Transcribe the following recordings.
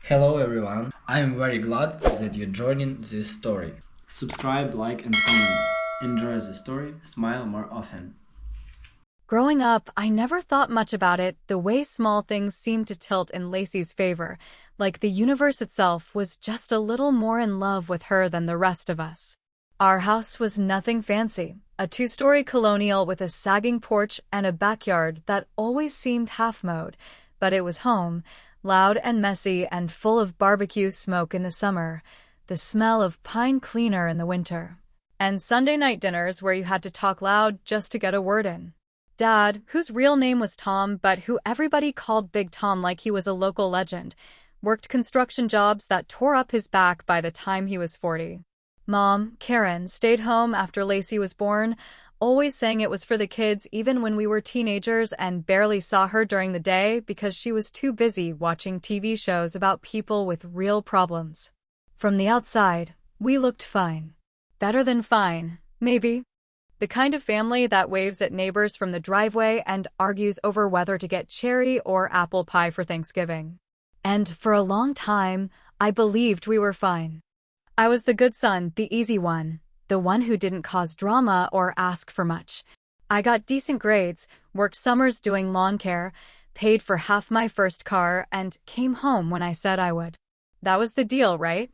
Hello everyone, I'm very glad that you're joining this story. Subscribe, like and comment. Enjoy the story, smile more often. Growing up, I never thought much about it the way small things seemed to tilt in Lacey's favor, like the universe itself was just a little more in love with her than the rest of us. Our house was nothing fancy, a two-story colonial with a sagging porch and a backyard that always seemed half-mowed, but it was home, loud and messy and full of barbecue smoke in the summer, the smell of pine cleaner in the winter, and Sunday night dinners where you had to talk loud just to get a word in. Dad, whose real name was Tom but who everybody called Big Tom like he was a local legend, worked construction jobs that tore up his back by the time he was 40. Mom, Karen, stayed home after Lacey was born, always saying it was for the kids even when we were teenagers and barely saw her during the day because she was too busy watching TV shows about people with real problems. From the outside, we looked fine. Better than fine, maybe. The kind of family that waves at neighbors from the driveway and argues over whether to get cherry or apple pie for Thanksgiving. And for a long time, I believed we were fine. I was the good son, the easy one, the one who didn't cause drama or ask for much. I got decent grades, worked summers doing lawn care, paid for half my first car, and came home when I said I would. That was the deal, right?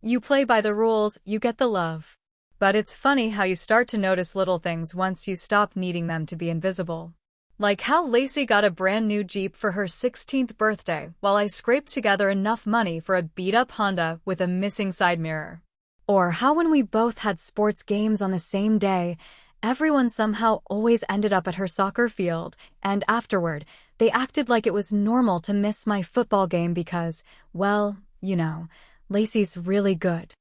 You play by the rules, you get the love. But it's funny how you start to notice little things once you stop needing them to be invisible. Like how Lacey got a brand new Jeep for her 16th birthday while I scraped together enough money for a beat-up Honda with a missing side mirror. Or how when we both had sports games on the same day, everyone somehow always ended up at her soccer field, and afterward, they acted like it was normal to miss my football game because, well, Lacey's really good.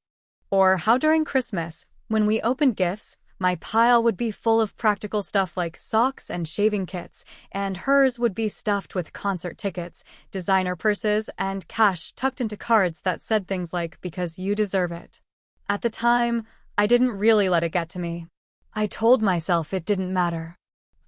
Or how during Christmas, when we opened gifts, my pile would be full of practical stuff like socks and shaving kits, and hers would be stuffed with concert tickets, designer purses, and cash tucked into cards that said things like, "Because you deserve it." At the time, I didn't really let it get to me. I told myself it didn't matter.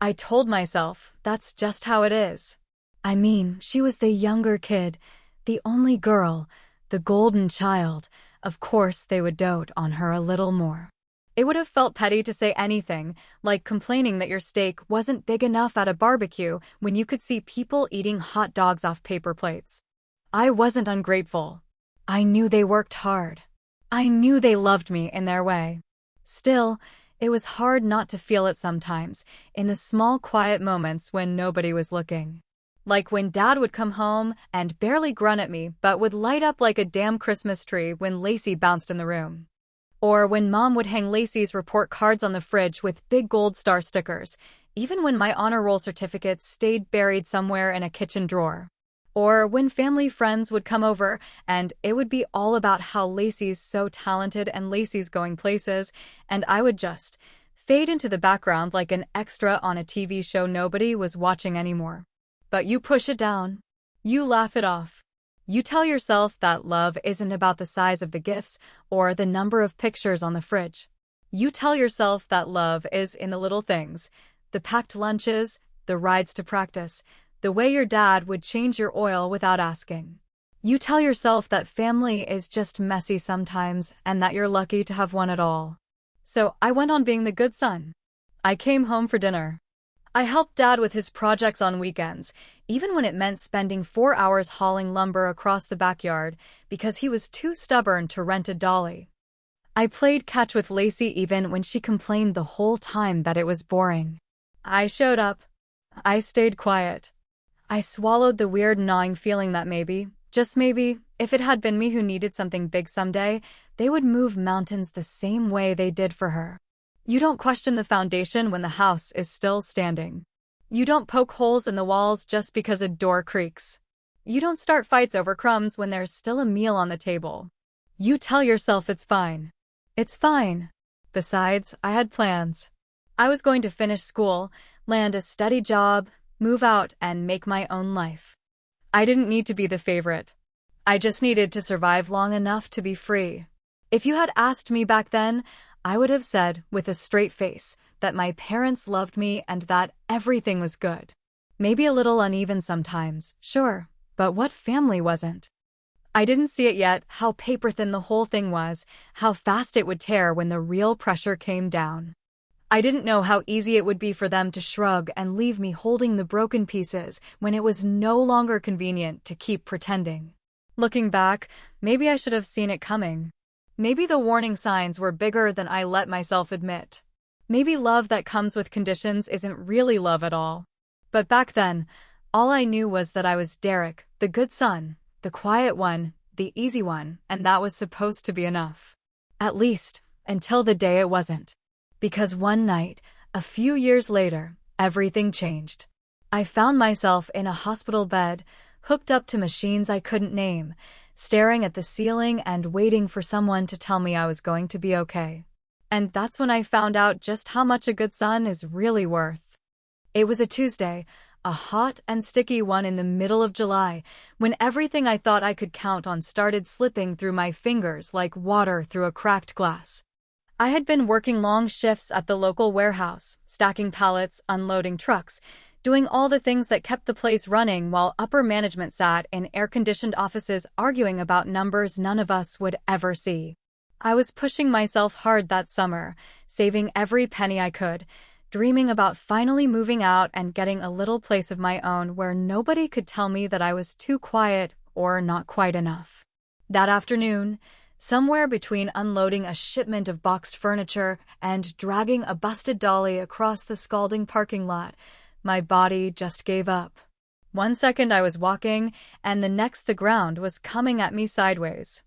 I told myself that's just how it is. I mean, she was the younger kid, the only girl, the golden child. Of course they would dote on her a little more. It would have felt petty to say anything, like complaining that your steak wasn't big enough at a barbecue when you could see people eating hot dogs off paper plates. I wasn't ungrateful. I knew they worked hard. I knew they loved me in their way. Still, it was hard not to feel it sometimes, in the small quiet moments when nobody was looking. Like when Dad would come home and barely grunt at me but would light up like a damn Christmas tree when Lacey bounced in the room. Or when Mom would hang Lacey's report cards on the fridge with big gold star stickers, even when my honor roll certificates stayed buried somewhere in a kitchen drawer. Or when family friends would come over and it would be all about how Lacey's so talented and Lacey's going places, and I would just fade into the background like an extra on a TV show nobody was watching anymore. But you push it down. You laugh it off. You tell yourself that love isn't about the size of the gifts or the number of pictures on the fridge. You tell yourself that love is in the little things, the packed lunches, the rides to practice, the way your dad would change your oil without asking. You tell yourself that family is just messy sometimes and that you're lucky to have one at all. So I went on being the good son. I came home for dinner. I helped Dad with his projects on weekends, even when it meant spending 4 hours hauling lumber across the backyard because he was too stubborn to rent a dolly. I played catch with Lacey even when she complained the whole time that it was boring. I showed up. I stayed quiet. I swallowed the weird gnawing feeling that maybe, just maybe, if it had been me who needed something big someday, they would move mountains the same way they did for her. You don't question the foundation when the house is still standing. You don't poke holes in the walls just because a door creaks. You don't start fights over crumbs when there's still a meal on the table. You tell yourself it's fine. It's fine. Besides, I had plans. I was going to finish school, land a steady job, move out, and make my own life. I didn't need to be the favorite. I just needed to survive long enough to be free. If you had asked me back then, I would have said, with a straight face, that my parents loved me and that everything was good. Maybe a little uneven sometimes, sure, but what family wasn't? I didn't see it yet, how paper-thin the whole thing was, how fast it would tear when the real pressure came down. I didn't know how easy it would be for them to shrug and leave me holding the broken pieces when it was no longer convenient to keep pretending. Looking back, maybe I should have seen it coming. Maybe the warning signs were bigger than I let myself admit. Maybe love that comes with conditions isn't really love at all. But back then, all I knew was that I was Derek, the good son, the quiet one, the easy one, and that was supposed to be enough. At least, until the day it wasn't. Because one night, a few years later, everything changed. I found myself in a hospital bed, hooked up to machines I couldn't name, staring at the ceiling and waiting for someone to tell me I was going to be okay. And that's when I found out just how much a good son is really worth. It was a Tuesday, a hot and sticky one in the middle of July, when everything I thought I could count on started slipping through my fingers like water through a cracked glass. I had been working long shifts at the local warehouse, stacking pallets, unloading trucks, doing all the things that kept the place running while upper management sat in air-conditioned offices arguing about numbers none of us would ever see. I was pushing myself hard that summer, saving every penny I could, dreaming about finally moving out and getting a little place of my own where nobody could tell me that I was too quiet or not quite enough. That afternoon, somewhere between unloading a shipment of boxed furniture and dragging a busted dolly across the scalding parking lot, my body just gave up. One second I was walking, and the next the ground was coming at me sideways.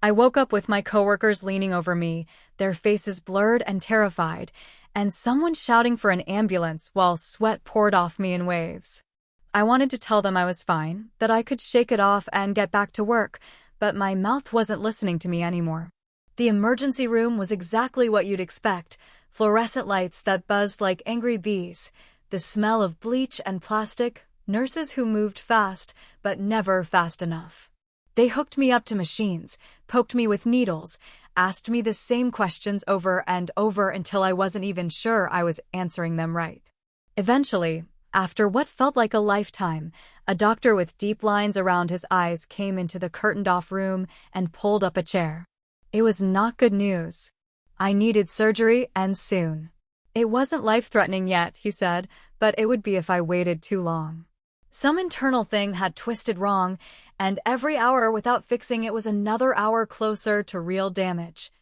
I woke up with my coworkers leaning over me, their faces blurred and terrified, and someone shouting for an ambulance while sweat poured off me in waves. I wanted to tell them I was fine, that I could shake it off and get back to work, but my mouth wasn't listening to me anymore. The emergency room was exactly what you'd expect, fluorescent lights that buzzed like angry bees, the smell of bleach and plastic, nurses who moved fast, but never fast enough. They hooked me up to machines, poked me with needles, asked me the same questions over and over until I wasn't even sure I was answering them right. Eventually, after what felt like a lifetime, a doctor with deep lines around his eyes came into the curtained-off room and pulled up a chair. It was not good news. I needed surgery, and soon. It wasn't life-threatening yet, he said, but it would be if I waited too long. Some internal thing had twisted wrong, and every hour without fixing it was another hour closer to real damage.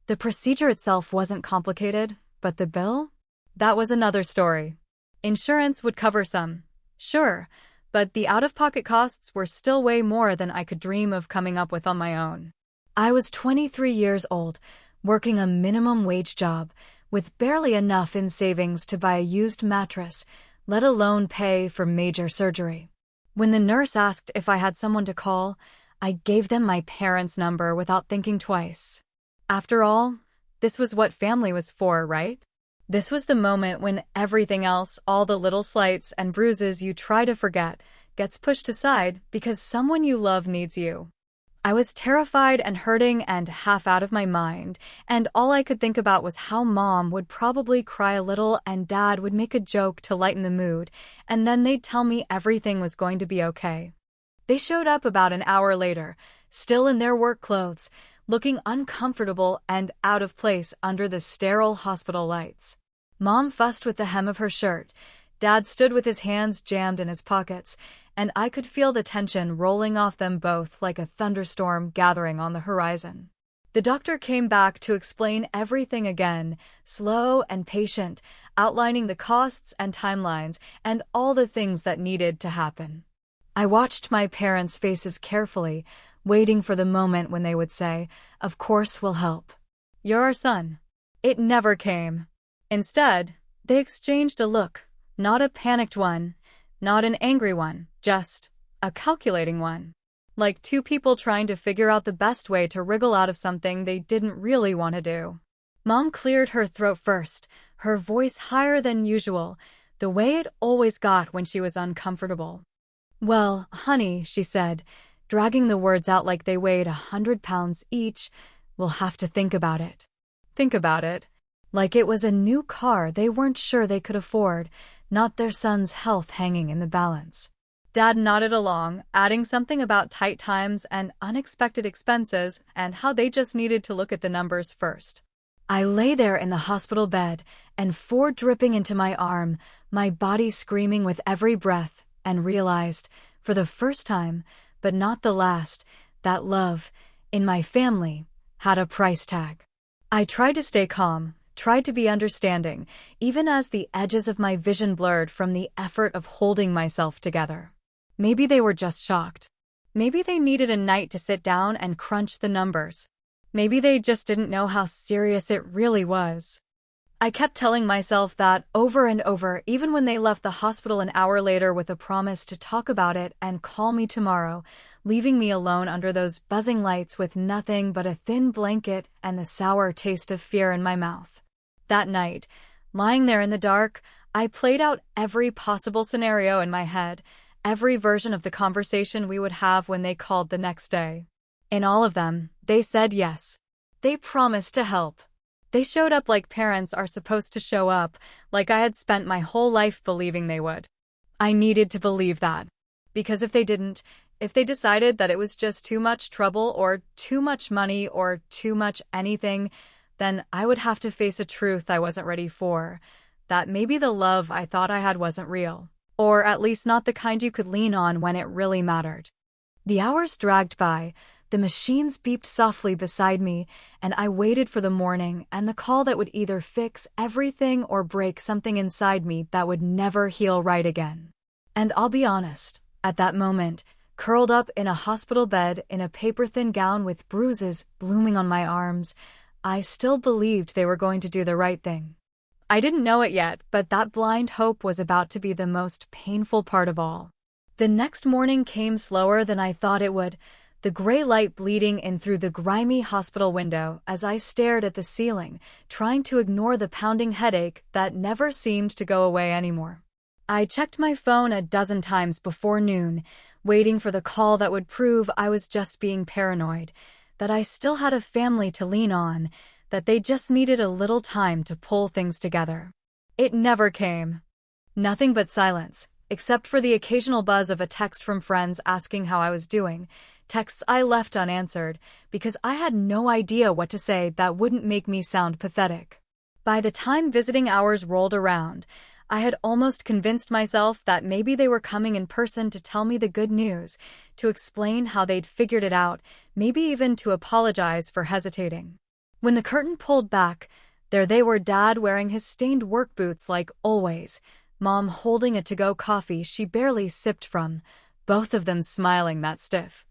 The procedure itself wasn't complicated, but the bill? That was another story. Insurance would cover some, sure, but the out-of-pocket costs were still way more than I could dream of coming up with on my own. I was 23 years old, working a minimum wage job, with barely enough in savings to buy a used mattress, let alone pay for major surgery. When the nurse asked if I had someone to call, I gave them my parents' number without thinking twice. After all, this was what family was for, right? This was the moment when everything else, all the little slights and bruises you try to forget, gets pushed aside because someone you love needs you. I was terrified and hurting and half out of my mind, and all I could think about was how Mom would probably cry a little and Dad would make a joke to lighten the mood, and then they'd tell me everything was going to be okay. They showed up about an hour later, still in their work clothes, looking uncomfortable and out of place under the sterile hospital lights. Mom fussed with the hem of her shirt. Dad stood with his hands jammed in his pockets, and I could feel the tension rolling off them both like a thunderstorm gathering on the horizon. The doctor came back to explain everything again, slow and patient, outlining the costs and timelines and all the things that needed to happen. I watched my parents' faces carefully, waiting for the moment when they would say, "Of course we'll help. You're our son." It never came. Instead, they exchanged a look, not a panicked one, not an angry one, just a calculating one. Like two people trying to figure out the best way to wriggle out of something they didn't really want to do. Mom cleared her throat first, her voice higher than usual, the way it always got when she was uncomfortable. "Well, honey," she said, dragging the words out like they weighed 100 pounds each, "we'll have to think about it." Think about it. Like it was a new car they weren't sure they could afford, not their son's health hanging in the balance. Dad nodded along, adding something about tight times and unexpected expenses and how they just needed to look at the numbers first. I lay there in the hospital bed, and Ford dripping into my arm, my body screaming with every breath, and realized, for the first time, but not the last, that love, in my family, had a price tag. I tried to stay calm, tried to be understanding, even as the edges of my vision blurred from the effort of holding myself together. Maybe they were just shocked. Maybe they needed a night to sit down and crunch the numbers. Maybe they just didn't know how serious it really was. I kept telling myself that over and over, even when they left the hospital an hour later with a promise to talk about it and call me tomorrow, leaving me alone under those buzzing lights with nothing but a thin blanket and the sour taste of fear in my mouth. That night, lying there in the dark, I played out every possible scenario in my head, every version of the conversation we would have when they called the next day. In all of them, they said yes. They promised to help. They showed up like parents are supposed to show up, like I had spent my whole life believing they would. I needed to believe that. Because if they didn't, if they decided that it was just too much trouble or too much money or too much anything, then I would have to face a truth I wasn't ready for, that maybe the love I thought I had wasn't real, or at least not the kind you could lean on when it really mattered. The hours dragged by. The machines beeped softly beside me, and I waited for the morning and the call that would either fix everything or break something inside me that would never heal right again. And I'll be honest, at that moment, curled up in a hospital bed in a paper-thin gown with bruises blooming on my arms, I still believed they were going to do the right thing. I didn't know it yet, but that blind hope was about to be the most painful part of all. The next morning came slower than I thought it would, the gray light bleeding in through the grimy hospital window as I stared at the ceiling, trying to ignore the pounding headache that never seemed to go away anymore. I checked my phone a dozen times before noon, waiting for the call that would prove I was just being paranoid, that I still had a family to lean on, that they just needed a little time to pull things together. It never came. Nothing but silence, except for the occasional buzz of a text from friends asking how I was doing, texts I left unanswered because I had no idea what to say that wouldn't make me sound pathetic. By the time visiting hours rolled around, I had almost convinced myself that maybe they were coming in person to tell me the good news, to explain how they'd figured it out, maybe even to apologize for hesitating. When the curtain pulled back, there they were, Dad wearing his stained work boots like always, Mom holding a to-go coffee she barely sipped from, both of them smiling that stiff,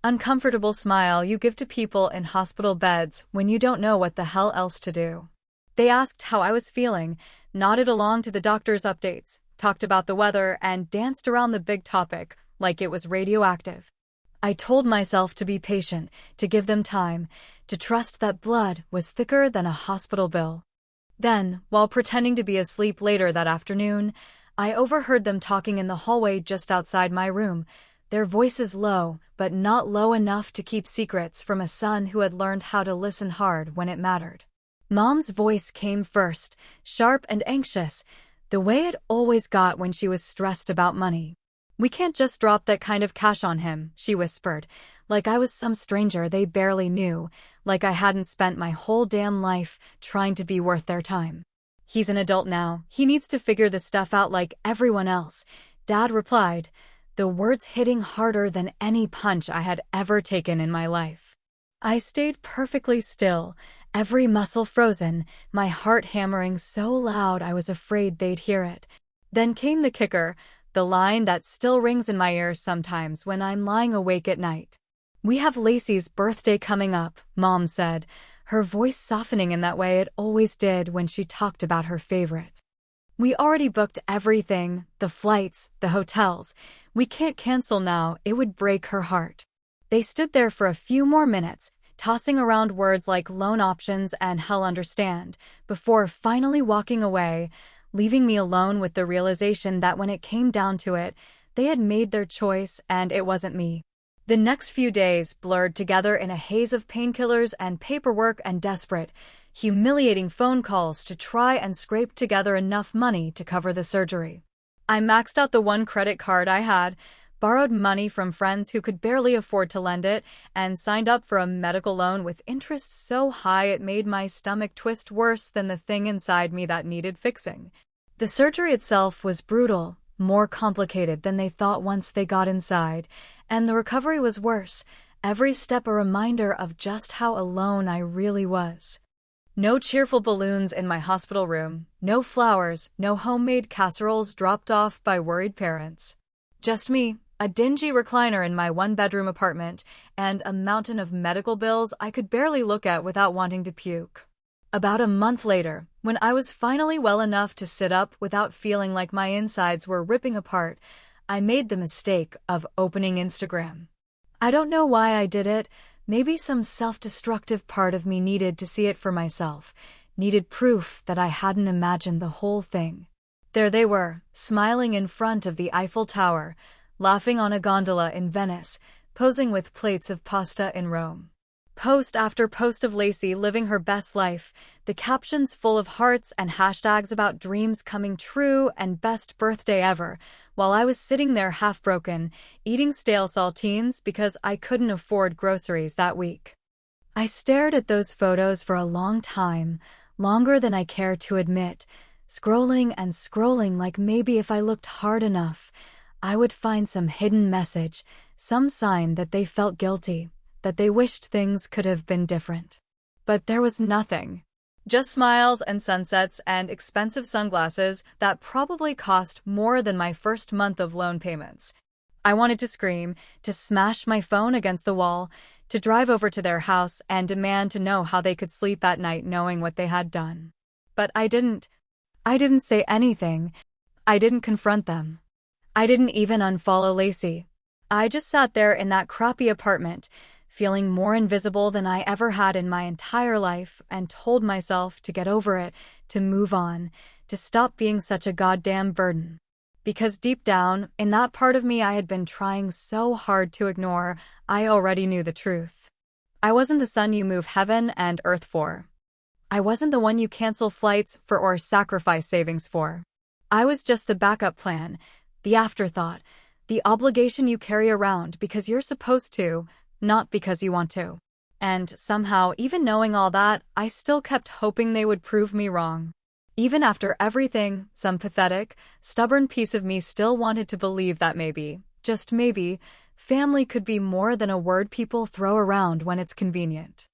uncomfortable smile you give to people in hospital beds when you don't know what the hell else to do. They asked how I was feeling, nodded along to the doctor's updates, talked about the weather, and danced around the big topic like it was radioactive. I told myself to be patient, to give them time, to trust that blood was thicker than a hospital bill. Then, while pretending to be asleep later that afternoon, I overheard them talking in the hallway just outside my room, their voices low, but not low enough to keep secrets from a son who had learned how to listen hard when it mattered. Mom's voice came first, sharp and anxious, the way it always got when she was stressed about money. "We can't just drop that kind of cash on him," she whispered, like I was some stranger they barely knew, like I hadn't spent my whole damn life trying to be worth their time. "He's an adult now. He needs to figure this stuff out like everyone else," Dad replied, the words hitting harder than any punch I had ever taken in my life. I stayed perfectly still, every muscle frozen, my heart hammering so loud I was afraid they'd hear it. Then came the kicker, the line that still rings in my ears sometimes when I'm lying awake at night. "We have Lacey's birthday coming up," Mom said, her voice softening in that way it always did when she talked about her favorite. "We already booked everything, the flights, the hotels. We can't cancel now, it would break her heart." They stood there for a few more minutes, tossing around words like loan options and "he'll understand," before finally walking away, leaving me alone with the realization that when it came down to it, they had made their choice and it wasn't me. The next few days blurred together in a haze of painkillers and paperwork and desperate, humiliating phone calls to try and scrape together enough money to cover the surgery. I maxed out the one credit card I had, borrowed money from friends who could barely afford to lend it, and signed up for a medical loan with interest so high it made my stomach twist worse than the thing inside me that needed fixing. The surgery itself was brutal, more complicated than they thought once they got inside, and the recovery was worse, every step a reminder of just how alone I really was. No cheerful balloons in my hospital room, no flowers, no homemade casseroles dropped off by worried parents. Just me, a dingy recliner in my one-bedroom apartment, and a mountain of medical bills I could barely look at without wanting to puke. About a month later, when I was finally well enough to sit up without feeling like my insides were ripping apart, I made the mistake of opening Instagram. I don't know why I did it. Maybe some self-destructive part of me needed to see it for myself, needed proof that I hadn't imagined the whole thing. There they were, smiling in front of the Eiffel Tower, laughing on a gondola in Venice, posing with plates of pasta in Rome. Post after post of Lacey living her best life, the captions full of hearts and hashtags about dreams coming true and best birthday ever, while I was sitting there half-broken, eating stale saltines because I couldn't afford groceries that week. I stared at those photos for a long time, longer than I care to admit, scrolling and scrolling like maybe if I looked hard enough, I would find some hidden message, some sign that they felt guilty, that they wished things could have been different. But there was nothing. Just smiles and sunsets and expensive sunglasses that probably cost more than my first month of loan payments. I wanted to scream, to smash my phone against the wall, to drive over to their house and demand to know how they could sleep at night knowing what they had done. But I didn't. I didn't say anything. I didn't confront them. I didn't even unfollow Lacey. I just sat there in that crappy apartment, feeling more invisible than I ever had in my entire life, and told myself to get over it, to move on, to stop being such a goddamn burden. Because deep down, in that part of me I had been trying so hard to ignore, I already knew the truth. I wasn't the son you move heaven and earth for. I wasn't the one you cancel flights for or sacrifice savings for. I was just the backup plan, the afterthought, the obligation you carry around because you're supposed to, not because you want to. And somehow, even knowing all that, I still kept hoping they would prove me wrong. Even after everything, some pathetic, stubborn piece of me still wanted to believe that maybe, just maybe, family could be more than a word people throw around when it's convenient.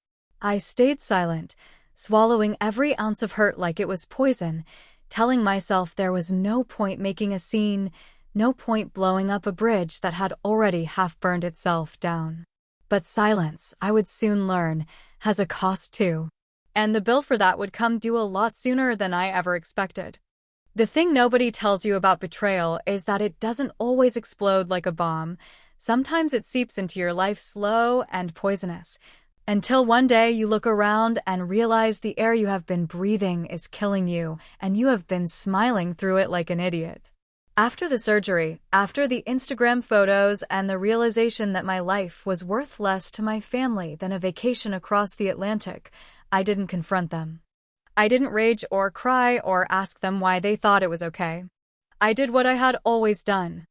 I stayed silent, swallowing every ounce of hurt like it was poison, telling myself there was no point making a scene, no point blowing up a bridge that had already half burned itself down. But silence, I would soon learn, has a cost too. And the bill for that would come due a lot sooner than I ever expected. The thing nobody tells you about betrayal is that it doesn't always explode like a bomb. Sometimes it seeps into your life slow and poisonous, until one day you look around and realize the air you have been breathing is killing you, and you have been smiling through it like an idiot. After the surgery, after the Instagram photos and the realization that my life was worth less to my family than a vacation across the Atlantic, I didn't confront them. I didn't rage or cry or ask them why they thought it was okay. I did what I had always done.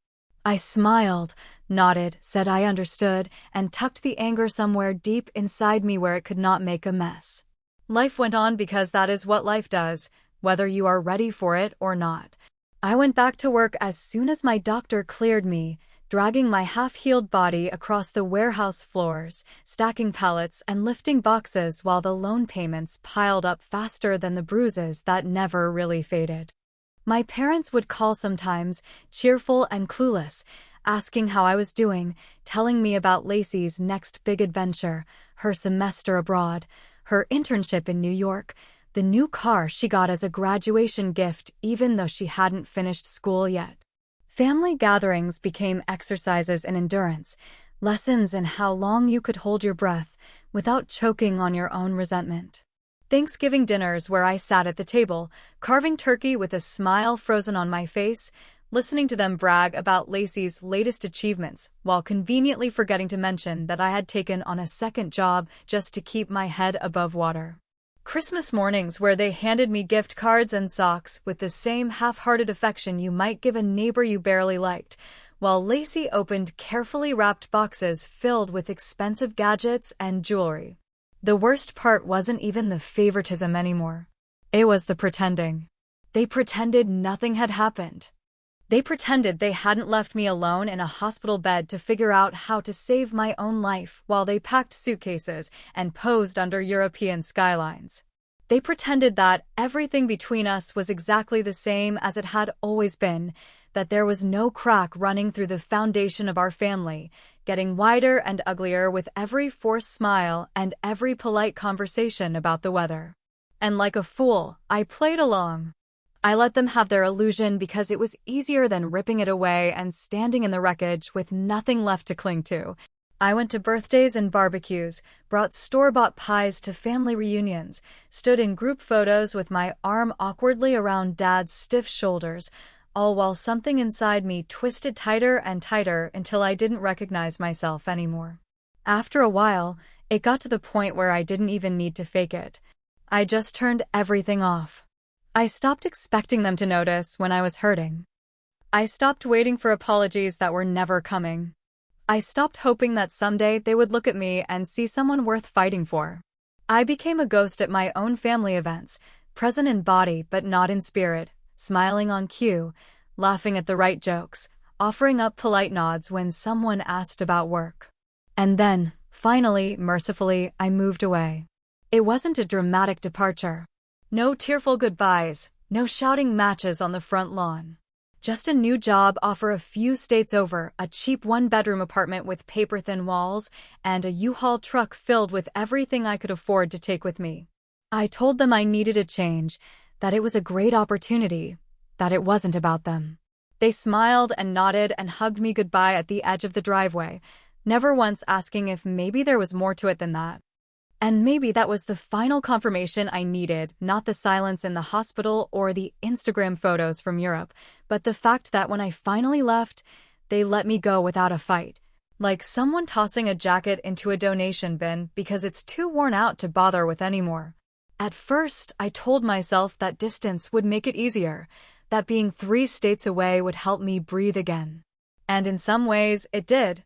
I smiled, nodded, said I understood, and tucked the anger somewhere deep inside me where it could not make a mess. Life went on because that is what life does, whether you are ready for it or not. I went back to work as soon as my doctor cleared me, dragging my half-healed body across the warehouse floors, stacking pallets and lifting boxes while the loan payments piled up faster than the bruises that never really faded. My parents would call sometimes, cheerful and clueless, asking how I was doing, telling me about Lacey's next big adventure, her semester abroad, her internship in New York, the new car she got as a graduation gift even though she hadn't finished school yet. Family gatherings became exercises in endurance, lessons in how long you could hold your breath without choking on your own resentment. Thanksgiving dinners where I sat at the table, carving turkey with a smile frozen on my face, listening to them brag about Lacey's latest achievements while conveniently forgetting to mention that I had taken on a second job just to keep my head above water. Christmas mornings where they handed me gift cards and socks with the same half-hearted affection you might give a neighbor you barely liked, while Lacey opened carefully wrapped boxes filled with expensive gadgets and jewelry. The worst part wasn't even the favoritism anymore. It was the pretending. They pretended nothing had happened. They pretended they hadn't left me alone in a hospital bed to figure out how to save my own life while they packed suitcases and posed under European skylines. They pretended that everything between us was exactly the same as it had always been, that there was no crack running through the foundation of our family, getting wider and uglier with every forced smile and every polite conversation about the weather. And like a fool, I played along. I let them have their illusion because it was easier than ripping it away and standing in the wreckage with nothing left to cling to. I went to birthdays and barbecues, brought store-bought pies to family reunions, stood in group photos with my arm awkwardly around Dad's stiff shoulders, all while something inside me twisted tighter and tighter until I didn't recognize myself anymore. After a while, it got to the point where I didn't even need to fake it. I just turned everything off. I stopped expecting them to notice when I was hurting. I stopped waiting for apologies that were never coming. I stopped hoping that someday they would look at me and see someone worth fighting for. I became a ghost at my own family events, present in body but not in spirit, smiling on cue, laughing at the right jokes, offering up polite nods when someone asked about work. And then, finally, mercifully, I moved away. It wasn't a dramatic departure. No tearful goodbyes, no shouting matches on the front lawn. Just a new job offer a few states over, a cheap one-bedroom apartment with paper-thin walls, and a U-Haul truck filled with everything I could afford to take with me. I told them I needed a change, that it was a great opportunity, that it wasn't about them. They smiled and nodded and hugged me goodbye at the edge of the driveway, never once asking if maybe there was more to it than that. And maybe that was the final confirmation I needed, not the silence in the hospital or the Instagram photos from Europe, but the fact that when I finally left, they let me go without a fight. Like someone tossing a jacket into a donation bin because it's too worn out to bother with anymore. At first, I told myself that distance would make it easier, that being 3 states away would help me breathe again. And in some ways, it did.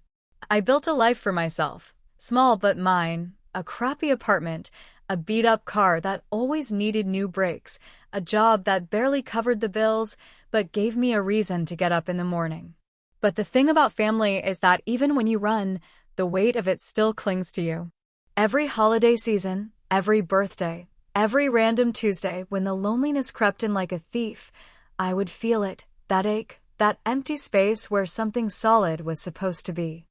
I built a life for myself, small but mine. A crappy apartment, a beat-up car that always needed new brakes, a job that barely covered the bills but gave me a reason to get up in the morning. But the thing about family is that even when you run, the weight of it still clings to you. Every holiday season, every birthday, every random Tuesday when the loneliness crept in like a thief, I would feel it, that ache, that empty space where something solid was supposed to be.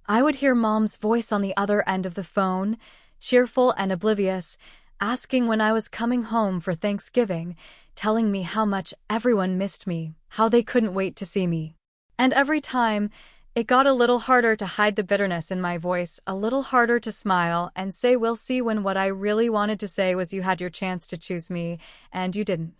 I would hear Mom's voice on the other end of the phone, cheerful and oblivious, asking when I was coming home for Thanksgiving, telling me how much everyone missed me, how they couldn't wait to see me. And every time, it got a little harder to hide the bitterness in my voice, a little harder to smile and say we'll see when what I really wanted to say was you had your chance to choose me, and you didn't.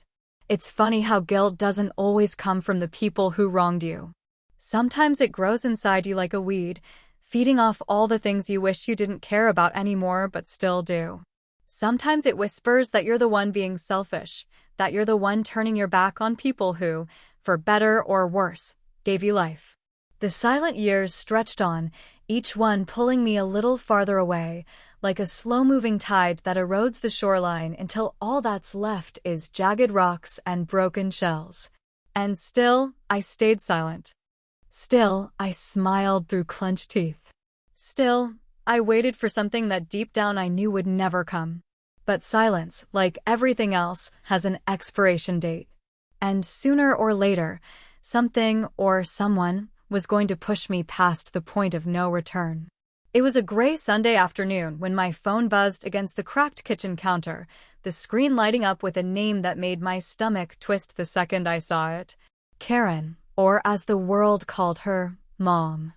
It's funny how guilt doesn't always come from the people who wronged you. Sometimes it grows inside you like a weed, feeding off all the things you wish you didn't care about anymore but still do. Sometimes it whispers that you're the one being selfish, that you're the one turning your back on people who, for better or worse, gave you life. The silent years stretched on, each one pulling me a little farther away, like a slow-moving tide that erodes the shoreline until all that's left is jagged rocks and broken shells. And still, I stayed silent. Still, I smiled through clenched teeth. Still, I waited for something that deep down I knew would never come. But silence, like everything else, has an expiration date. And sooner or later, something or someone was going to push me past the point of no return. It was a gray Sunday afternoon when my phone buzzed against the cracked kitchen counter, the screen lighting up with a name that made my stomach twist the second I saw it. Karen, or as the world called her, Mom.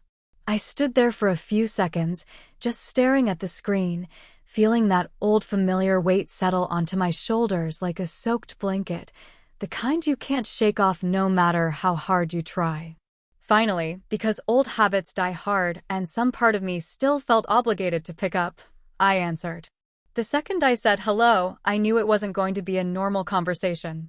I stood there for a few seconds, just staring at the screen, feeling that old familiar weight settle onto my shoulders like a soaked blanket, the kind you can't shake off no matter how hard you try. Finally, because old habits die hard and some part of me still felt obligated to pick up, I answered. The second I said hello, I knew it wasn't going to be a normal conversation.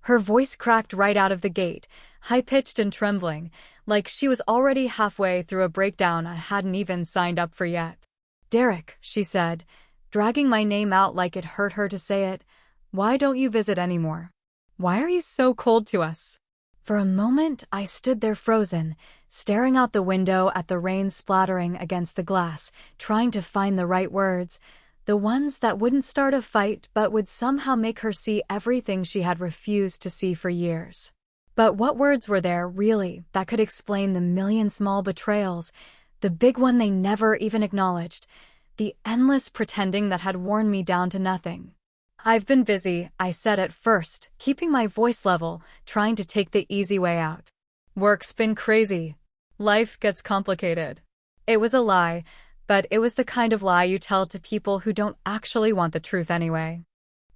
Her voice cracked right out of the gate, high-pitched and trembling, like she was already halfway through a breakdown I hadn't even signed up for yet. "Derek," she said, dragging my name out like it hurt her to say it, "why don't you visit anymore? Why are you so cold to us?" For a moment, I stood there frozen, staring out the window at the rain splattering against the glass, trying to find the right words, the ones that wouldn't start a fight but would somehow make her see everything she had refused to see for years. But what words were there, really, that could explain the million small betrayals, the big one they never even acknowledged, the endless pretending that had worn me down to nothing? "I've been busy," I said at first, keeping my voice level, trying to take the easy way out. "Work's been crazy. Life gets complicated." It was a lie, but it was the kind of lie you tell to people who don't actually want the truth anyway.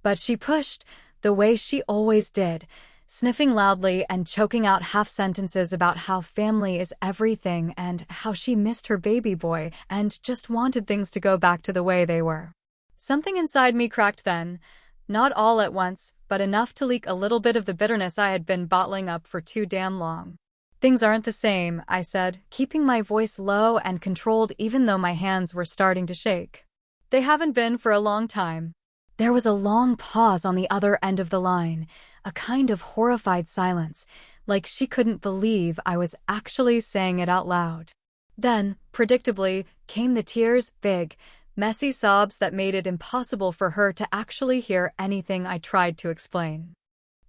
But she pushed, the way she always did, sniffing loudly and choking out half-sentences about how family is everything and how she missed her baby boy and just wanted things to go back to the way they were. Something inside me cracked then, not all at once, but enough to leak a little bit of the bitterness I had been bottling up for too damn long. "Things aren't the same," I said, keeping my voice low and controlled even though my hands were starting to shake. "They haven't been for a long time." There was a long pause on the other end of the line, a kind of horrified silence, like she couldn't believe I was actually saying it out loud. Then, predictably, came the tears, big, messy sobs that made it impossible for her to actually hear anything I tried to explain.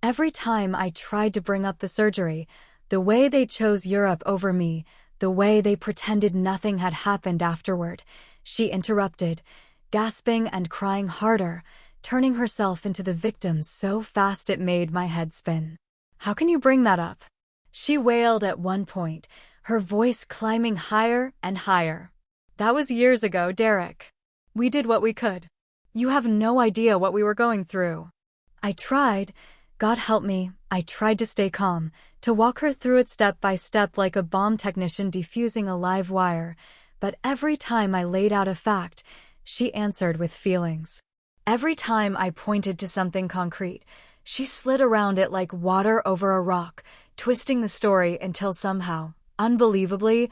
Every time I tried to bring up the surgery, the way they chose Europe over me, the way they pretended nothing had happened afterward, she interrupted, gasping and crying harder, turning herself into the victim so fast it made my head spin. "How can you bring that up?" she wailed at one point, her voice climbing higher and higher. "That was years ago, Derek. We did what we could. You have no idea what we were going through." I tried, God help me, I tried to stay calm, to walk her through it step by step like a bomb technician defusing a live wire, but every time I laid out a fact, she answered with feelings. Every time I pointed to something concrete, she slid around it like water over a rock, twisting the story until somehow, unbelievably,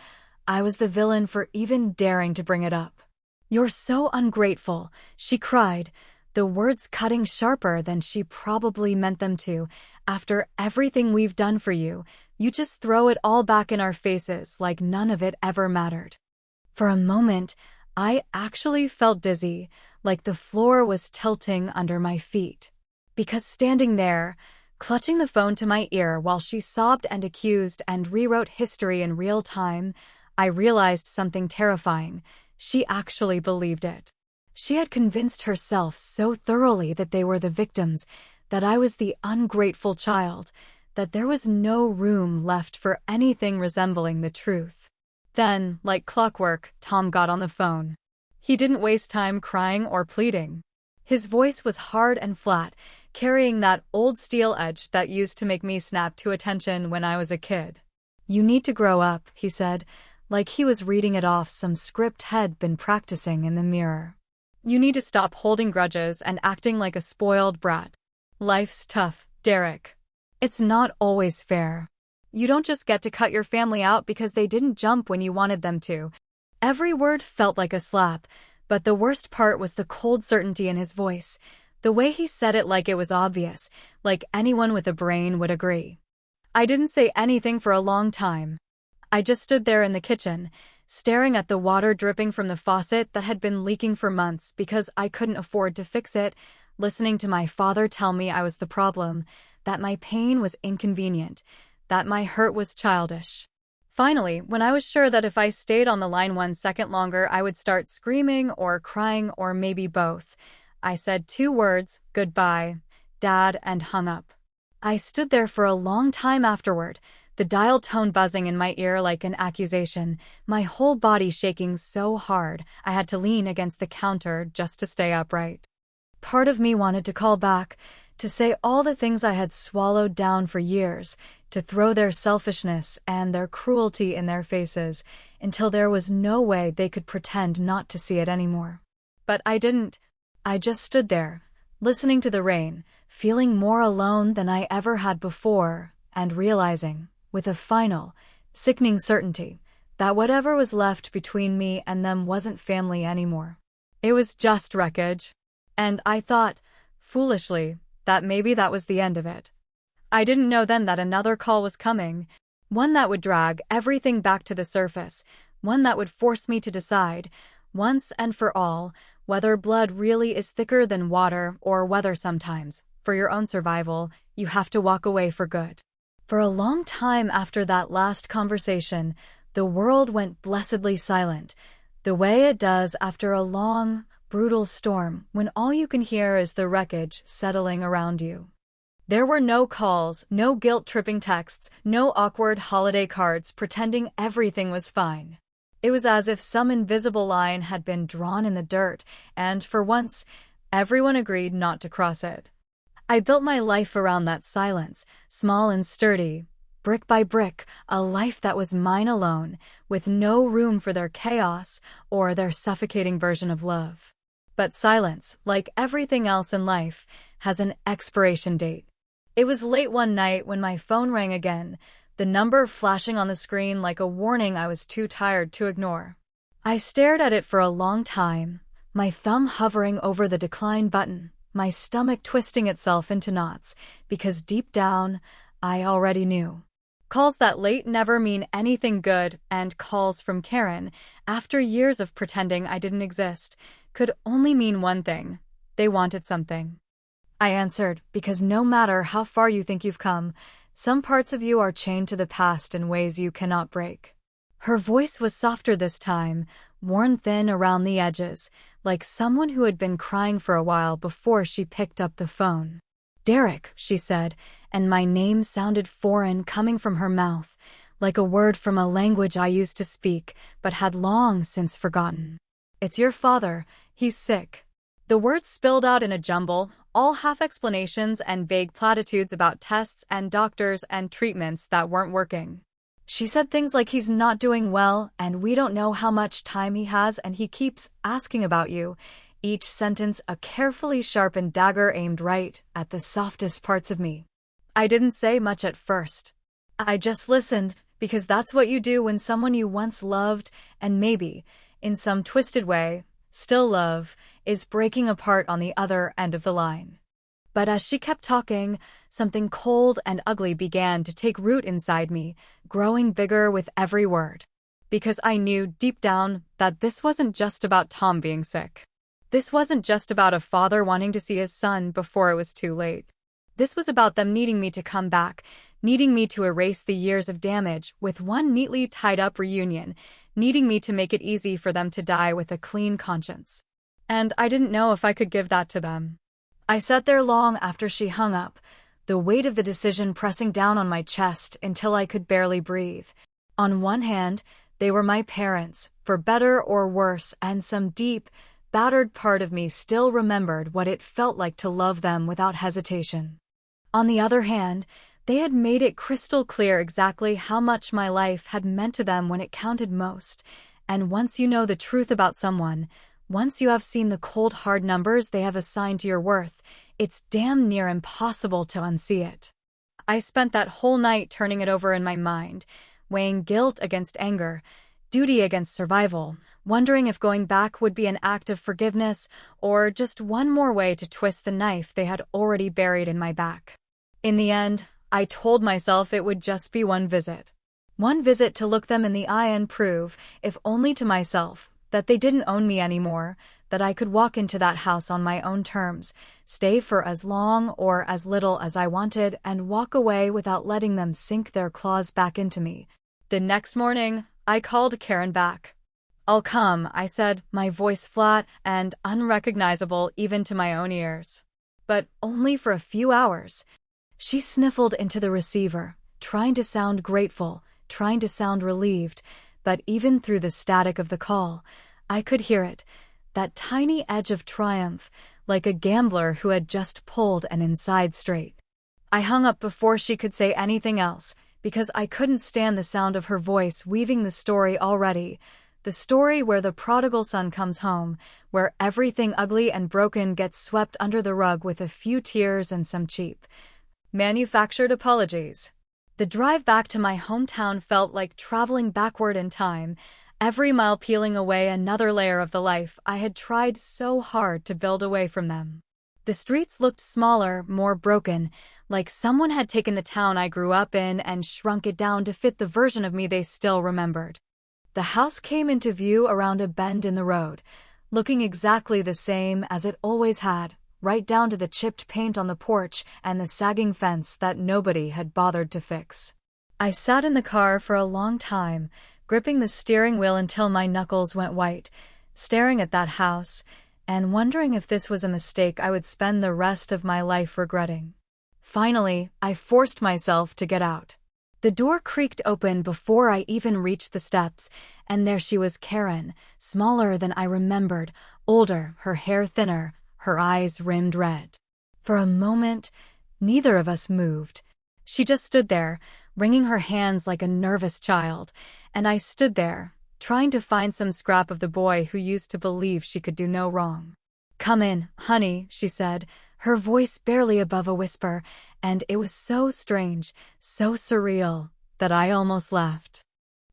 I was the villain for even daring to bring it up. "You're so ungrateful," she cried, the words cutting sharper than she probably meant them to. "After everything we've done for you, you just throw it all back in our faces like none of it ever mattered." For a moment, I actually felt dizzy, like the floor was tilting under my feet. Because standing there, clutching the phone to my ear while she sobbed and accused and rewrote history in real time, I realized something terrifying. She actually believed it. She had convinced herself so thoroughly that they were the victims, that I was the ungrateful child, that there was no room left for anything resembling the truth. Then, like clockwork, Tom got on the phone. He didn't waste time crying or pleading. His voice was hard and flat, carrying that old steel edge that used to make me snap to attention when I was a kid. "You need to grow up," he said, like he was reading it off some script he'd been practicing in the mirror. "You need to stop holding grudges and acting like a spoiled brat. Life's tough, Derek. It's not always fair. You don't just get to cut your family out because they didn't jump when you wanted them to." Every word felt like a slap, but the worst part was the cold certainty in his voice, the way he said it like it was obvious, like anyone with a brain would agree. I didn't say anything for a long time. I just stood there in the kitchen, staring at the water dripping from the faucet that had been leaking for months because I couldn't afford to fix it, listening to my father tell me I was the problem, that my pain was inconvenient, that my hurt was childish. Finally, when I was sure that if I stayed on the line 1 second longer I would start screaming or crying or maybe both, I said 2 words, "Goodbye, Dad," and hung up. I stood there for a long time afterward, the dial tone buzzing in my ear like an accusation, my whole body shaking so hard I had to lean against the counter just to stay upright. Part of me wanted to call back, to say all the things I had swallowed down for years, to throw their selfishness and their cruelty in their faces, until there was no way they could pretend not to see it anymore. But I didn't. I just stood there, listening to the rain, feeling more alone than I ever had before, and realizing, with a final, sickening certainty, that whatever was left between me and them wasn't family anymore. It was just wreckage. And I thought, foolishly, that maybe that was the end of it. I didn't know then that another call was coming, one that would drag everything back to the surface, one that would force me to decide, once and for all, whether blood really is thicker than water or whether sometimes, for your own survival, you have to walk away for good. For a long time after that last conversation, the world went blessedly silent, the way it does after a long, brutal storm when all you can hear is the wreckage settling around you. There were no calls, no guilt-tripping texts, no awkward holiday cards pretending everything was fine. It was as if some invisible line had been drawn in the dirt, and for once, everyone agreed not to cross it. I built my life around that silence, small and sturdy, brick by brick, a life that was mine alone, with no room for their chaos or their suffocating version of love. But silence, like everything else in life, has an expiration date. It was late one night when my phone rang again, the number flashing on the screen like a warning I was too tired to ignore. I stared at it for a long time, my thumb hovering over the decline button, my stomach twisting itself into knots, because deep down, I already knew. Calls that late never mean anything good, and calls from Karen, after years of pretending I didn't exist, could only mean one thing. They wanted something. I answered, because no matter how far you think you've come, some parts of you are chained to the past in ways you cannot break. Her voice was softer this time, worn thin around the edges, like someone who had been crying for a while before she picked up the phone. "Derek," she said, and my name sounded foreign coming from her mouth, like a word from a language I used to speak, but had long since forgotten. "It's your father. He's sick." The words spilled out in a jumble, all half-explanations and vague platitudes about tests and doctors and treatments that weren't working. She said things like he's not doing well, and we don't know how much time he has, and he keeps asking about you, each sentence a carefully sharpened dagger aimed right at the softest parts of me. I didn't say much at first. I just listened, because that's what you do when someone you once loved, and maybe, in some twisted way, still love, is breaking apart on the other end of the line. But as she kept talking, something cold and ugly began to take root inside me, growing bigger with every word. Because I knew deep down that this wasn't just about Tom being sick. This wasn't just about a father wanting to see his son before it was too late. This was about them needing me to come back, needing me to erase the years of damage with one neatly tied-up reunion, needing me to make it easy for them to die with a clean conscience. And I didn't know if I could give that to them. I sat there long after she hung up, the weight of the decision pressing down on my chest until I could barely breathe. On one hand, they were my parents, for better or worse, and some deep, battered part of me still remembered what it felt like to love them without hesitation. On the other hand, they had made it crystal clear exactly how much my life had meant to them when it counted most, and once you know the truth about someone, once you have seen the cold hard numbers they have assigned to your worth, it's damn near impossible to unsee it. I spent that whole night turning it over in my mind, weighing guilt against anger, duty against survival, wondering if going back would be an act of forgiveness or just one more way to twist the knife they had already buried in my back. In the end, I told myself it would just be one visit. One visit to look them in the eye and prove, if only to myself, that they didn't own me anymore, that I could walk into that house on my own terms, stay for as long or as little as I wanted, and walk away without letting them sink their claws back into me. The next morning, I called Karen back. "I'll come," I said, my voice flat and unrecognizable even to my own ears. But only for a few hours. She sniffled into the receiver, trying to sound grateful, trying to sound relieved, but even through the static of the call, I could hear it, that tiny edge of triumph, like a gambler who had just pulled an inside straight. I hung up before she could say anything else, because I couldn't stand the sound of her voice weaving the story already, The story where the prodigal son comes home, where everything ugly and broken gets swept under the rug with a few tears and some cheap, manufactured apologies. The drive back to my hometown felt like traveling backward in time, every mile peeling away another layer of the life I had tried so hard to build away from them. The streets looked smaller, more broken, like someone had taken the town I grew up in and shrunk it down to fit the version of me they still remembered. The house came into view around a bend in the road, looking exactly the same as it always had, right down to the chipped paint on the porch and the sagging fence that nobody had bothered to fix. I sat in the car for a long time, gripping the steering wheel until my knuckles went white, staring at that house, and wondering if this was a mistake I would spend the rest of my life regretting. Finally, I forced myself to get out. The door creaked open before I even reached the steps, and there she was, Karen, smaller than I remembered, older, her hair thinner, her eyes rimmed red. For a moment, neither of us moved. She just stood there, wringing her hands like a nervous child, and I stood there, trying to find some scrap of the boy who used to believe she could do no wrong. "Come in, honey," she said, her voice barely above a whisper, and it was so strange, so surreal, that I almost laughed.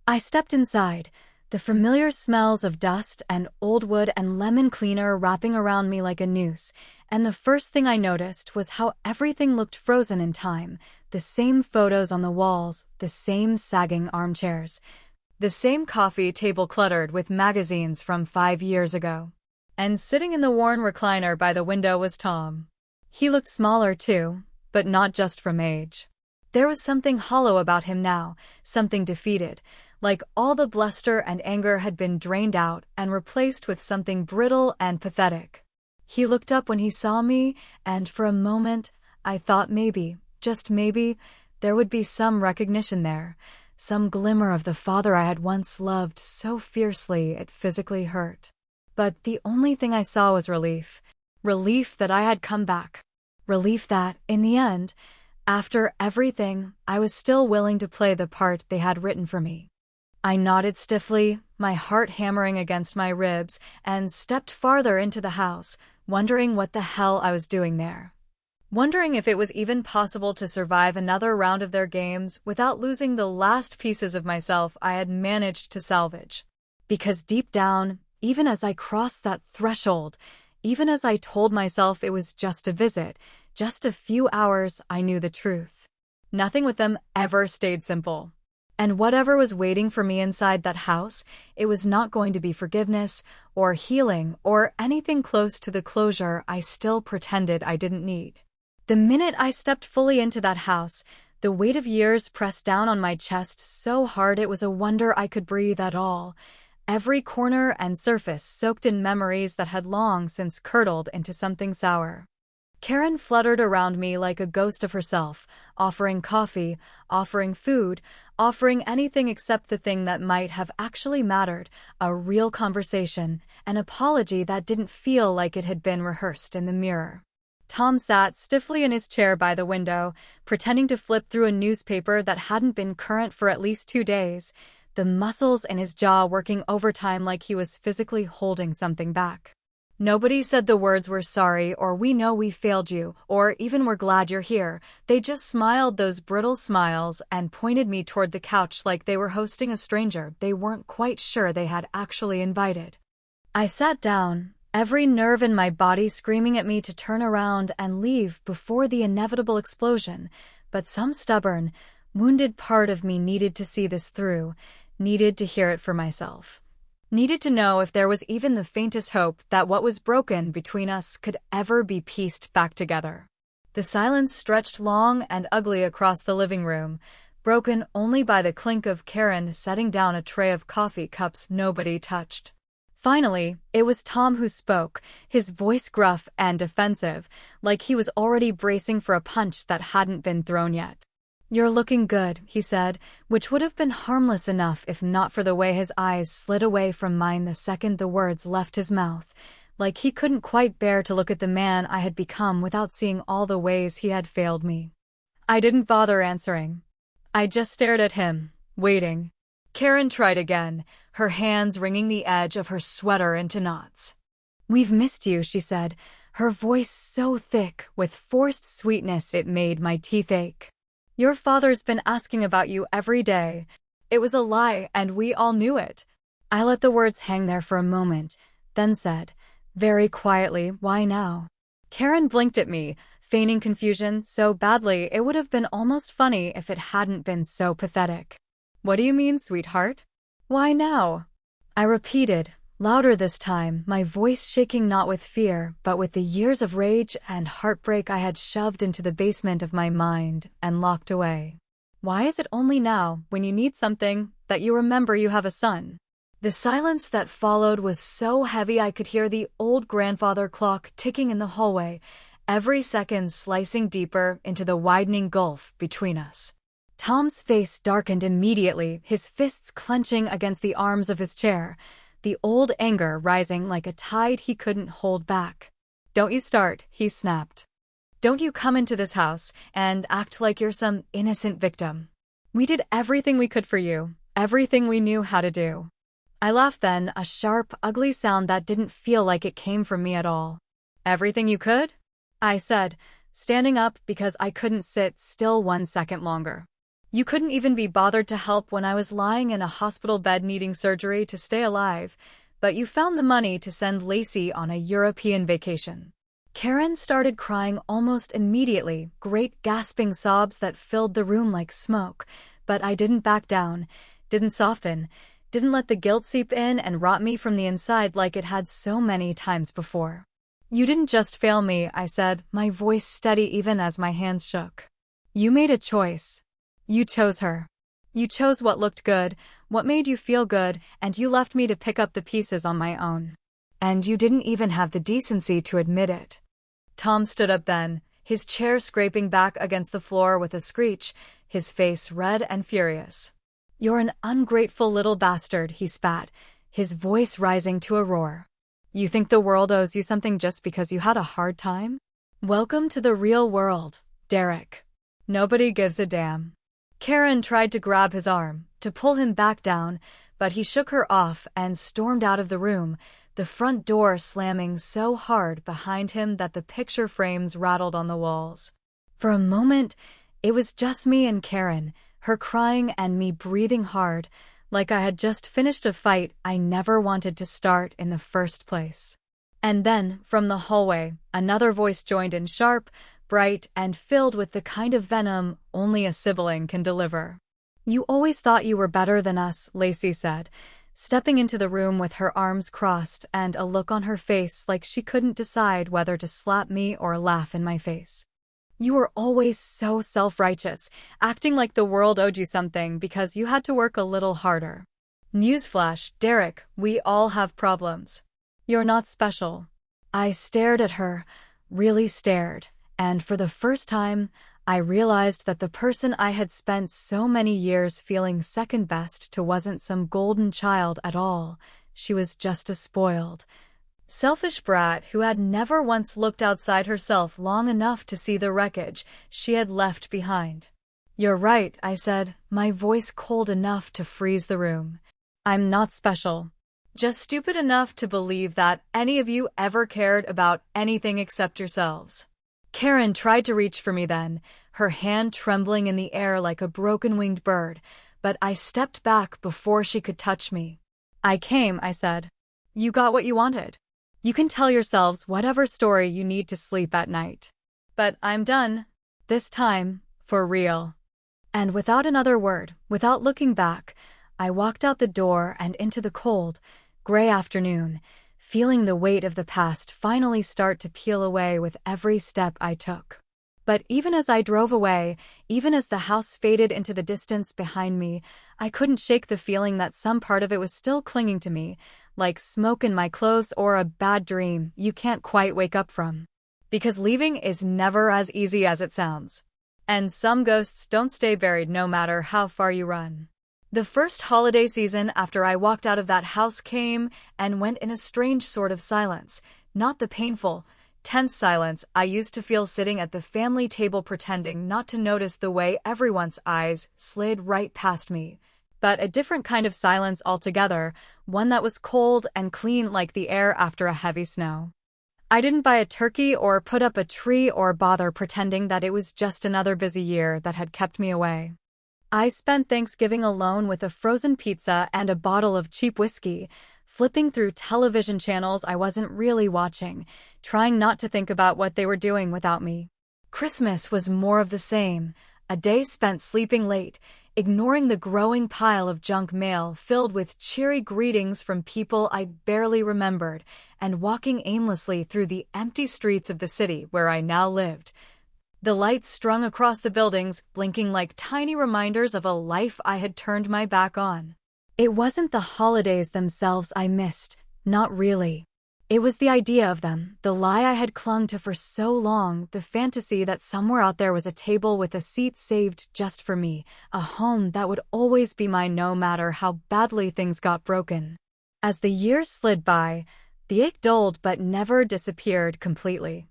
I stepped inside, the familiar smells of dust and old wood and lemon cleaner wrapping around me like a noose, and the first thing I noticed was how everything looked frozen in time, the same photos on the walls, the same sagging armchairs, the same coffee table cluttered with magazines from 5 years ago. And sitting in the worn recliner by the window was Tom. He looked smaller too, but not just from age. There was something hollow about him now, something defeated, like all the bluster and anger had been drained out and replaced with something brittle and pathetic. He looked up when he saw me, and for a moment, I thought maybe, just maybe, there would be some recognition there, some glimmer of the father I had once loved so fiercely it physically hurt. But the only thing I saw was relief. Relief that I had come back. Relief that, in the end, after everything, I was still willing to play the part they had written for me. I nodded stiffly, my heart hammering against my ribs, and stepped farther into the house, wondering what the hell I was doing there. Wondering if it was even possible to survive another round of their games without losing the last pieces of myself I had managed to salvage. Because deep down, even as I crossed that threshold, even as I told myself it was just a visit, just a few hours, I knew the truth. Nothing with them ever stayed simple. And whatever was waiting for me inside that house, it was not going to be forgiveness, or healing, or anything close to the closure I still pretended I didn't need. The minute I stepped fully into that house, the weight of years pressed down on my chest so hard it was a wonder I could breathe at all. Every corner and surface soaked in memories that had long since curdled into something sour. Karen fluttered around me like a ghost of herself, offering coffee, offering food, offering anything except the thing that might have actually mattered, a real conversation, an apology that didn't feel like it had been rehearsed in the mirror. Tom sat stiffly in his chair by the window, pretending to flip through a newspaper that hadn't been current for at least 2 days, the muscles in his jaw working overtime like he was physically holding something back. Nobody said the words "we're sorry" or "we know we failed you" or even "we're glad you're here." They just smiled those brittle smiles and pointed me toward the couch like they were hosting a stranger they weren't quite sure they had actually invited. I sat down, every nerve in my body screaming at me to turn around and leave before the inevitable explosion, but some stubborn, wounded part of me needed to see this through, needed to hear it for myself. Needed to know if there was even the faintest hope that what was broken between us could ever be pieced back together. The silence stretched long and ugly across the living room, broken only by the clink of Karen setting down a tray of coffee cups nobody touched. Finally, it was Tom who spoke, his voice gruff and defensive, like he was already bracing for a punch that hadn't been thrown yet. "You're looking good," he said, which would have been harmless enough if not for the way his eyes slid away from mine the second the words left his mouth, like he couldn't quite bear to look at the man I had become without seeing all the ways he had failed me. I didn't bother answering. I just stared at him, waiting. Karen tried again, her hands wringing the edge of her sweater into knots. "We've missed you," she said, her voice so thick with forced sweetness it made my teeth ache. "Your father's been asking about you every day." It was a lie, and we all knew it. I let the words hang there for a moment, then said, very quietly, "Why now?" Karen blinked at me, feigning confusion so badly it would have been almost funny if it hadn't been so pathetic. "What do you mean, sweetheart? Why now?" I repeated, louder this time, my voice shaking not with fear, but with the years of rage and heartbreak I had shoved into the basement of my mind and locked away. "Why is it only now, when you need something, that you remember you have a son?" The silence that followed was so heavy I could hear the old grandfather clock ticking in the hallway, every second slicing deeper into the widening gulf between us. Tom's face darkened immediately, his fists clenching against the arms of his chair, the old anger rising like a tide he couldn't hold back. "Don't you start," he snapped. "Don't you come into this house and act like you're some innocent victim. We did everything we could for you, everything we knew how to do." I laughed then, a sharp, ugly sound that didn't feel like it came from me at all. "Everything you could?" I said, standing up because I couldn't sit still 1 second longer. "You couldn't even be bothered to help when I was lying in a hospital bed needing surgery to stay alive, but you found the money to send Lacey on a European vacation." Karen started crying almost immediately, great gasping sobs that filled the room like smoke, but I didn't back down, didn't soften, didn't let the guilt seep in and rot me from the inside like it had so many times before. "You didn't just fail me," I said, my voice steady even as my hands shook. "You made a choice. You chose her. You chose what looked good, what made you feel good, and you left me to pick up the pieces on my own. And you didn't even have the decency to admit it." Tom stood up then, his chair scraping back against the floor with a screech, his face red and furious. "You're an ungrateful little bastard," he spat, his voice rising to a roar. "You think the world owes you something just because you had a hard time? Welcome to the real world, Derek. Nobody gives a damn." Karen tried to grab his arm, to pull him back down, but he shook her off and stormed out of the room, the front door slamming so hard behind him that the picture frames rattled on the walls. For a moment, it was just me and Karen, her crying and me breathing hard, like I had just finished a fight I never wanted to start in the first place. And then, from the hallway, another voice joined in, sharp, bright, and filled with the kind of venom only a sibling can deliver. "You always thought you were better than us," Lacey said, stepping into the room with her arms crossed and a look on her face like she couldn't decide whether to slap me or laugh in my face. "You were always so self-righteous, acting like the world owed you something because you had to work a little harder. Newsflash, Derek, we all have problems. You're not special." I stared at her, really stared, and for the first time, I realized that the person I had spent so many years feeling second best to wasn't some golden child at all. She was just a spoiled, selfish brat who had never once looked outside herself long enough to see the wreckage she had left behind. "You're right," I said, my voice cold enough to freeze the room. "I'm not special. Just stupid enough to believe that any of you ever cared about anything except yourselves." Karen tried to reach for me then, her hand trembling in the air like a broken-winged bird, but I stepped back before she could touch me. "I came," I said. "You got what you wanted. You can tell yourselves whatever story you need to sleep at night. But I'm done. This time, for real." And without another word, without looking back, I walked out the door and into the cold, gray afternoon, feeling the weight of the past finally start to peel away with every step I took. But even as I drove away, even as the house faded into the distance behind me, I couldn't shake the feeling that some part of it was still clinging to me, like smoke in my clothes or a bad dream you can't quite wake up from. Because leaving is never as easy as it sounds. And some ghosts don't stay buried no matter how far you run. The first holiday season after I walked out of that house came and went in a strange sort of silence, not the painful, tense silence I used to feel sitting at the family table pretending not to notice the way everyone's eyes slid right past me, but a different kind of silence altogether, one that was cold and clean like the air after a heavy snow. I didn't buy a turkey or put up a tree or bother pretending that it was just another busy year that had kept me away. I spent Thanksgiving alone with a frozen pizza and a bottle of cheap whiskey, flipping through television channels I wasn't really watching, trying not to think about what they were doing without me. Christmas was more of the same, a day spent sleeping late, ignoring the growing pile of junk mail filled with cheery greetings from people I barely remembered, and walking aimlessly through the empty streets of the city where I now lived. The lights strung across the buildings, blinking like tiny reminders of a life I had turned my back on. It wasn't the holidays themselves I missed, not really. It was the idea of them, the lie I had clung to for so long, the fantasy that somewhere out there was a table with a seat saved just for me, a home that would always be mine no matter how badly things got broken. As the years slid by, the ache dulled but never disappeared completely.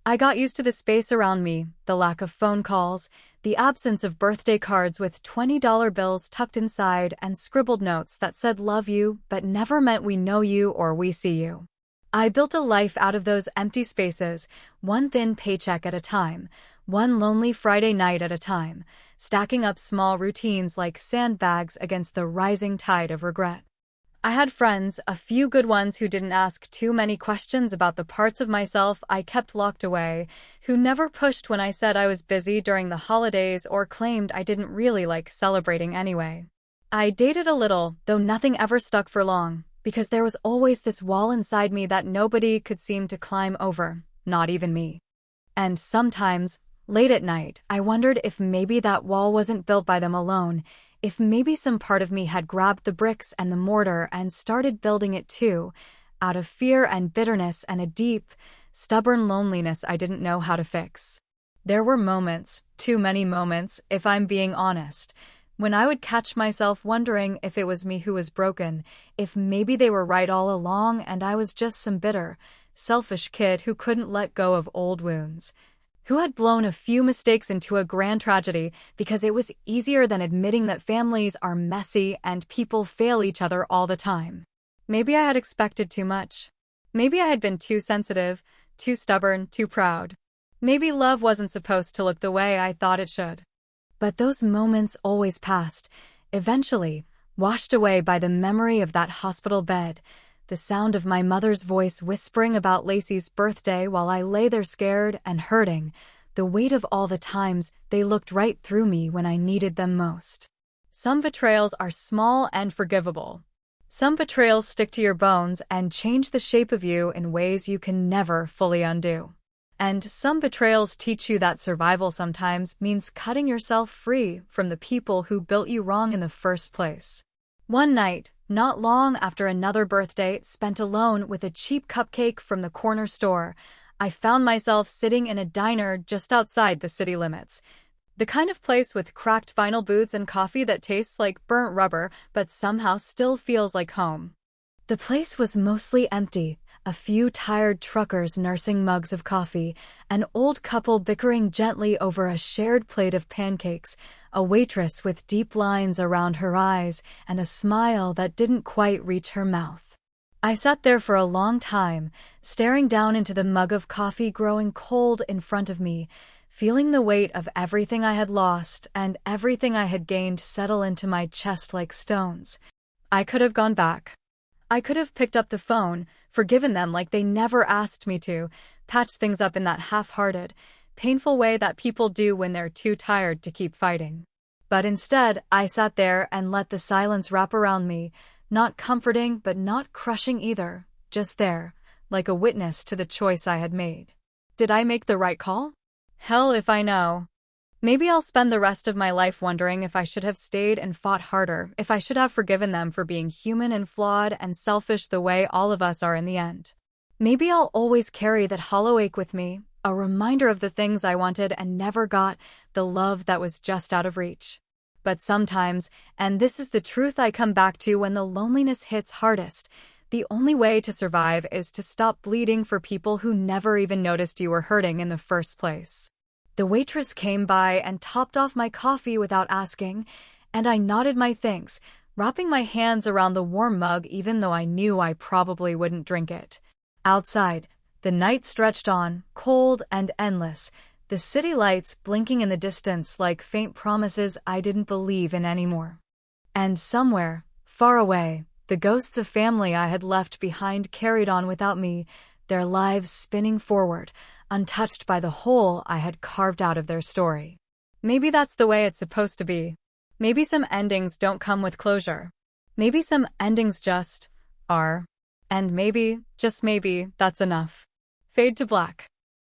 I got used to the space around me, the lack of phone calls, the absence of birthday cards with $20 bills tucked inside and scribbled notes that said love you but never meant we know you or we see you. I built a life out of those empty spaces, one thin paycheck at a time, one lonely Friday night at a time, stacking up small routines like sandbags against the rising tide of regret. I had friends, a few good ones who didn't ask too many questions about the parts of myself I kept locked away, who never pushed when I said I was busy during the holidays or claimed I didn't really like celebrating anyway. I dated a little, though nothing ever stuck for long, because there was always this wall inside me that nobody could seem to climb over, not even me. And sometimes, late at night, I wondered if maybe that wall wasn't built by them alone, if maybe some part of me had grabbed the bricks and the mortar and started building it too, out of fear and bitterness and a deep, stubborn loneliness I didn't know how to fix. There were moments, too many moments, if I'm being honest, when I would catch myself wondering if it was me who was broken, if maybe they were right all along and I was just some bitter, selfish kid who couldn't let go of old wounds, who had blown a few mistakes into a grand tragedy because it was easier than admitting that families are messy and people fail each other all the time. Maybe I had expected too much. Maybe I had been too sensitive, too stubborn, too proud. Maybe love wasn't supposed to look the way I thought it should. But those moments always passed, eventually, washed away by the memory of that hospital bed, the sound of my mother's voice whispering about Lacey's birthday while I lay there scared and hurting, the weight of all the times they looked right through me when I needed them most. Some betrayals are small and forgivable. Some betrayals stick to your bones and change the shape of you in ways you can never fully undo. And some betrayals teach you that survival sometimes means cutting yourself free from the people who built you wrong in the first place. One night, not long after another birthday spent alone with a cheap cupcake from the corner store, I found myself sitting in a diner just outside the city limits. The kind of place with cracked vinyl booths and coffee that tastes like burnt rubber but somehow still feels like home. The place was mostly empty. A few tired truckers nursing mugs of coffee, an old couple bickering gently over a shared plate of pancakes, a waitress with deep lines around her eyes and a smile that didn't quite reach her mouth. I sat there for a long time, staring down into the mug of coffee growing cold in front of me, feeling the weight of everything I had lost and everything I had gained settle into my chest like stones. I could have gone back. I could have picked up the phone, forgiven them like they never asked me to, patched things up in that half-hearted, painful way that people do when they're too tired to keep fighting. But instead, I sat there and let the silence wrap around me, not comforting but not crushing either, just there, like a witness to the choice I had made. Did I make the right call? Hell if I know. Maybe I'll spend the rest of my life wondering if I should have stayed and fought harder, if I should have forgiven them for being human and flawed and selfish the way all of us are in the end. Maybe I'll always carry that hollow ache with me, a reminder of the things I wanted and never got, the love that was just out of reach. But sometimes, and this is the truth I come back to when the loneliness hits hardest, the only way to survive is to stop bleeding for people who never even noticed you were hurting in the first place. The waitress came by and topped off my coffee without asking, And I nodded my thanks, wrapping my hands around the warm mug even though I knew I probably wouldn't drink it. Outside, the night stretched on, cold and endless, the city lights blinking in the distance like faint promises I didn't believe in anymore. And somewhere, far away, the ghosts of family I had left behind carried on without me, their lives spinning forward, untouched by the hole I had carved out of their story. Maybe that's the way it's supposed to be. Maybe some endings don't come with closure. Maybe some endings just are. And maybe, just maybe, that's enough. Fade to black.